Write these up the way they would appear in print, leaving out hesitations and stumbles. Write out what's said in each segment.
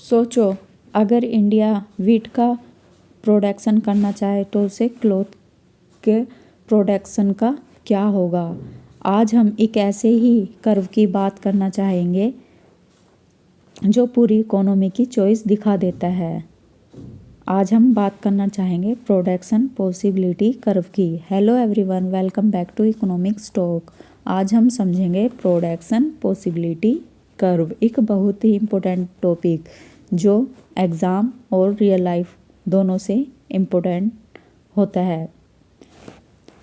सोचो, अगर India wheat का प्रोडक्शन करना चाहे तो उसे क्लॉथ के प्रोडक्शन का क्या होगा। आज हम एक ऐसे ही कर्व की बात करना चाहेंगे जो पूरी इकोनॉमी की चॉइस दिखा देता है। आज हम बात करना चाहेंगे प्रोडक्शन पॉसिबिलिटी कर्व की। Hello everyone, welcome back to economics talk. आज हम समझेंगे प्रोडक्शन पॉसिबिलिटी कर्व, एक बहुत ही इम्पोर्टेंट टॉपिक जो एग्ज़ाम और रियल लाइफ दोनों से इम्पोर्टेंट होता है।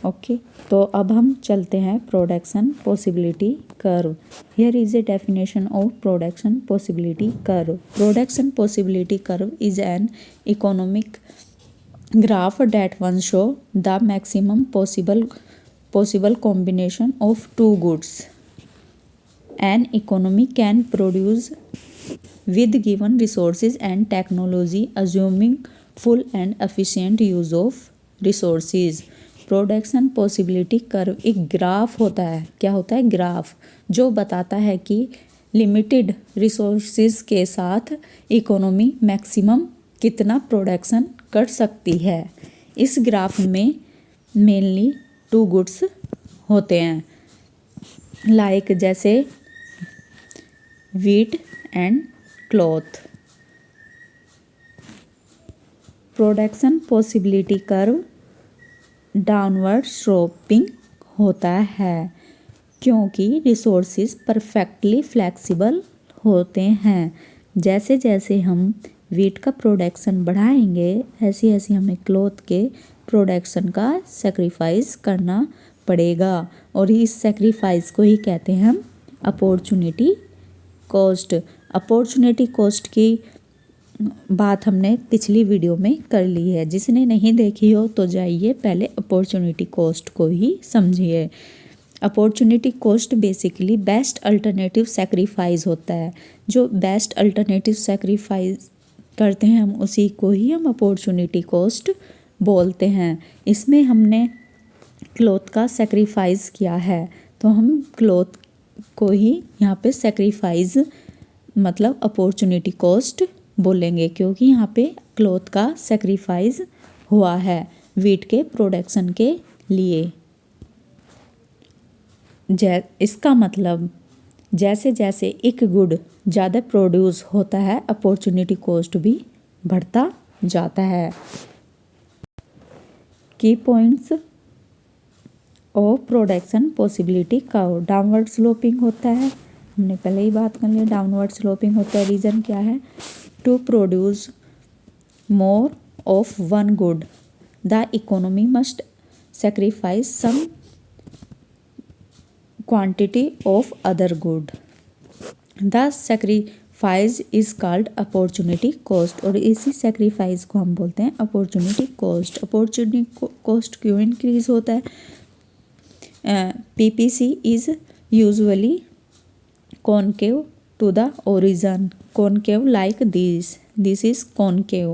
ओके, तो अब हम चलते हैं production possibility curve. Here is a definition of production possibility curve. Production possibility curve is an economic graph that one show the maximum possible combination of two goods an economy can produce with given resources and technology, assuming full and efficient use of resources. Production possibility curve एक graph होता है। क्या होता है? Graph, जो बताता है कि लिमिटेड रिसोर्सेज के साथ इकोनॉमी मैक्सिमम कितना प्रोडक्शन कर सकती है। इस ग्राफ में मेनली टू गुड्स होते हैं, लाइक जैसे wheat and cloth. Production possibility curve downward sloping होता है क्योंकि रिसोर्सेज परफेक्टली फ्लेक्सिबल होते हैं। जैसे जैसे हम वीट का प्रोडक्शन बढ़ाएंगे ऐसे ऐसे हमें क्लॉथ के प्रोडक्शन का सेक्रीफाइस करना पड़ेगा, और इस सेक्रीफाइस को ही कहते हैं हम अपॉर्चुनिटी कॉस्ट। अपॉर्चुनिटी कॉस्ट की बात हमने पिछली वीडियो में कर ली है। जिसने नहीं देखी हो तो जाइए पहले अपॉर्चुनिटी कॉस्ट को ही समझिए। Opportunity cost basically best alternative sacrifice होता है। जो बेस्ट अल्टरनेटिव सेक्रीफाइस करते हैं हम उसी को ही हम अपॉर्चुनिटी कॉस्ट बोलते हैं। इसमें हमने क्लॉथ का सेक्रीफाइस किया है तो हम क्लॉथ को ही यहाँ पे सेक्रीफाइस मतलब अपॉर्चुनिटी कॉस्ट बोलेंगे, क्योंकि यहाँ पे क्लॉथ का सेक्रीफाइस हुआ है वीट के प्रोडक्शन के लिए। इसका मतलब जैसे जैसे एक गुड ज़्यादा प्रोड्यूस होता है अपॉर्चुनिटी कॉस्ट भी बढ़ता जाता है। की points of production possibility curve downward sloping होता है, हमने पहले ही बात कर लिया। डाउनवर्ड स्लोपिंग होता है, रीज़न क्या है? To produce more of one good the economy must sacrifice some quantity of other good. The sacrifice is called opportunity cost, और इसी सेक्रीफाइस को हम बोलते हैं अपॉर्चुनिटी कॉस्ट। अपॉर्चुनिटी कॉस्ट क्यों इंक्रीज होता है? PPC is usually concave to the origin, concave like this is concave.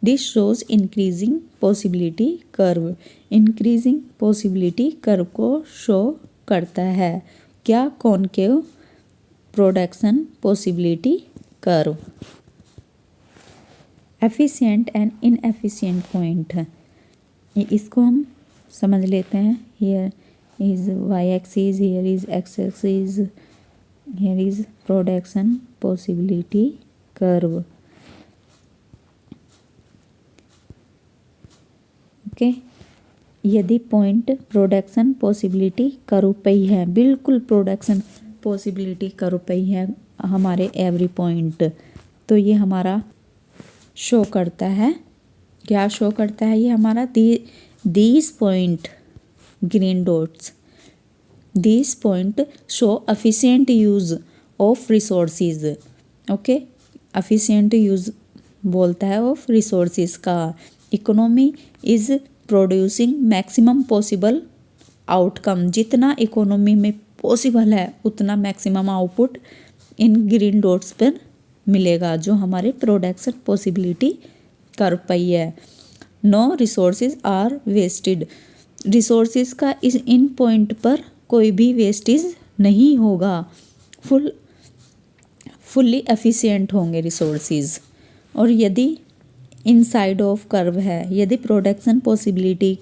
This shows increasing possibility curve. Increasing possibility curve को show करता है क्या? concave production possibility curve. efficient and inefficient point, इसको हम समझ लेते हैं। here is y axis, here is x axis, here is production possibility curve. Okay, यदि पॉइंट प्रोडक्शन पॉसिबिलिटी कर्व पे ही है, बिल्कुल प्रोडक्शन पॉसिबिलिटी कर्व पे ही है हमारे एवरी पॉइंट, तो ये हमारा शो करता है क्या? शो करता है ये हमारा these point green dots, these point show efficient use of resources. Okay, efficient use बोलता है ऑफ रिसोर्सेज का। Economy is producing maximum possible outcome, जितना इकोनॉमी में पॉसिबल है उतना मैक्सिमम आउटपुट इन ग्रीन डॉट्स पर मिलेगा, जो हमारे प्रोडक्शन पॉसिबिलिटी कर्व पे है। No resources are wasted, resources का इन पॉइंट पर कोई भी वेस्टेज नहीं होगा, फुल्ली एफिशिएंट होंगे रिसोर्सेज। और यदि इनसाइड ऑफ कर्व है, यदि प्रोडक्शन पॉसिबिलिटी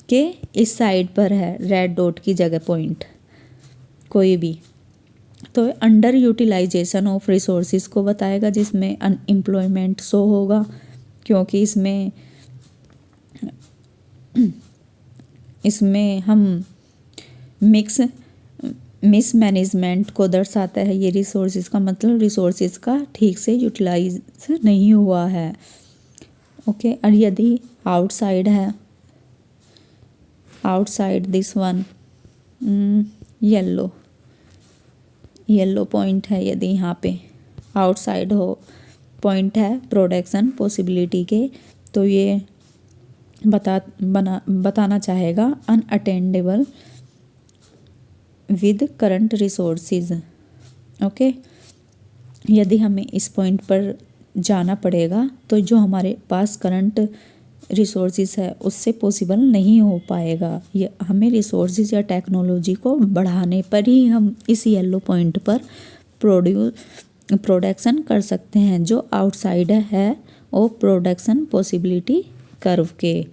के इस साइड पर है, रेड डॉट की जगह पॉइंट कोई भी, तो अंडर यूटिलाइजेशन ऑफ रिसोर्सेज को बताएगा, जिसमें अनएम्प्लॉयमेंट शो होगा, क्योंकि इसमें हम मिस मैनेजमेंट को दर्शाता है। ये रिसोर्सेज का मतलब रिसोर्सेज का ठीक से यूटिलाइज नहीं हुआ है। ओके, और यदि आउटसाइड है, outside this one yellow point है, यदि यहाँ पे आउटसाइड हो पॉइंट है प्रोडक्शन पॉसिबिलिटी के, तो ये बताना चाहेगा अनअटेंडेबल विद करंट रिसोर्सेज। ओके, यदि हमें इस पॉइंट पर जाना पड़ेगा तो जो हमारे पास करंट रिसोर्सेज है उससे पॉसिबल नहीं हो पाएगा। ये हमें रिसोर्सेज या टेक्नोलॉजी को बढ़ाने पर ही हम इस येलो पॉइंट पर प्रोडक्शन कर सकते हैं, जो आउटसाइड है और प्रोडक्शन पॉसिबिलिटी कर्व के।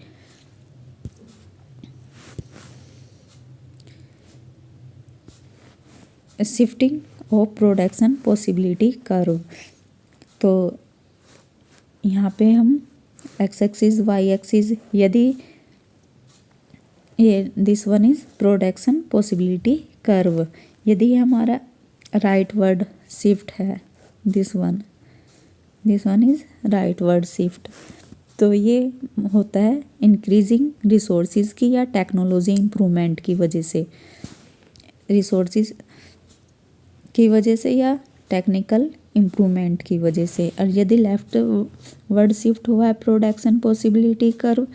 Shifting of production possibility curve, तो यहाँ पे हम एक्स एक्सिस वाई एक्सिस, यदि ये this one is production possibility curve, यदि हमारा राइट वर्ड शिफ्ट है, this one is right word shift, तो ये होता है इंक्रीजिंग रिसोर्सेज की या टेक्नोलॉजी इम्प्रूवमेंट की वजह से, रिसोर्सेज की वजह से या टेक्निकल इम्प्रूवमेंट की वजह से। और यदि लेफ्ट वर्ड शिफ्ट हुआ है प्रोडक्शन पॉसिबिलिटी कर्व,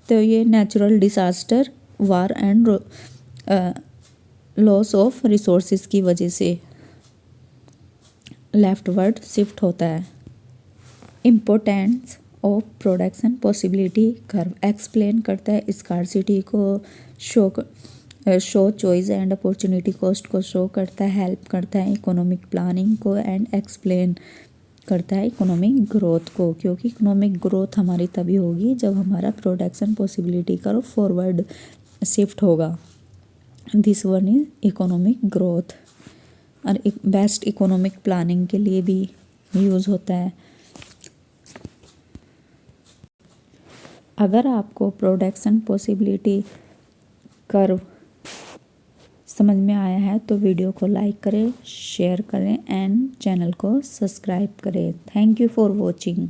तो ये natural disaster, war and loss of resources की वजह से लेफ्ट वर्ड शिफ्ट होता है। Importance of production possibility curve explain करता है स्कार्सिटी को, show choice and opportunity cost को शो करता है, हेल्प करता है इकोनॉमिक प्लानिंग को, एंड एक्सप्लेन करता है इकोनॉमिक ग्रोथ को, क्योंकि इकोनॉमिक ग्रोथ हमारी तभी होगी जब हमारा production possibility curve forward shift होगा। This one is economic growth, और एक बेस्ट इकोनॉमिक प्लानिंग के लिए भी यूज़ होता है। अगर आपको प्रोडक्शन पॉसिबिलिटी कर्व समझ में आया है तो वीडियो को लाइक करें, शेयर करें एंड चैनल को सब्सक्राइब करें। Thank you for watching.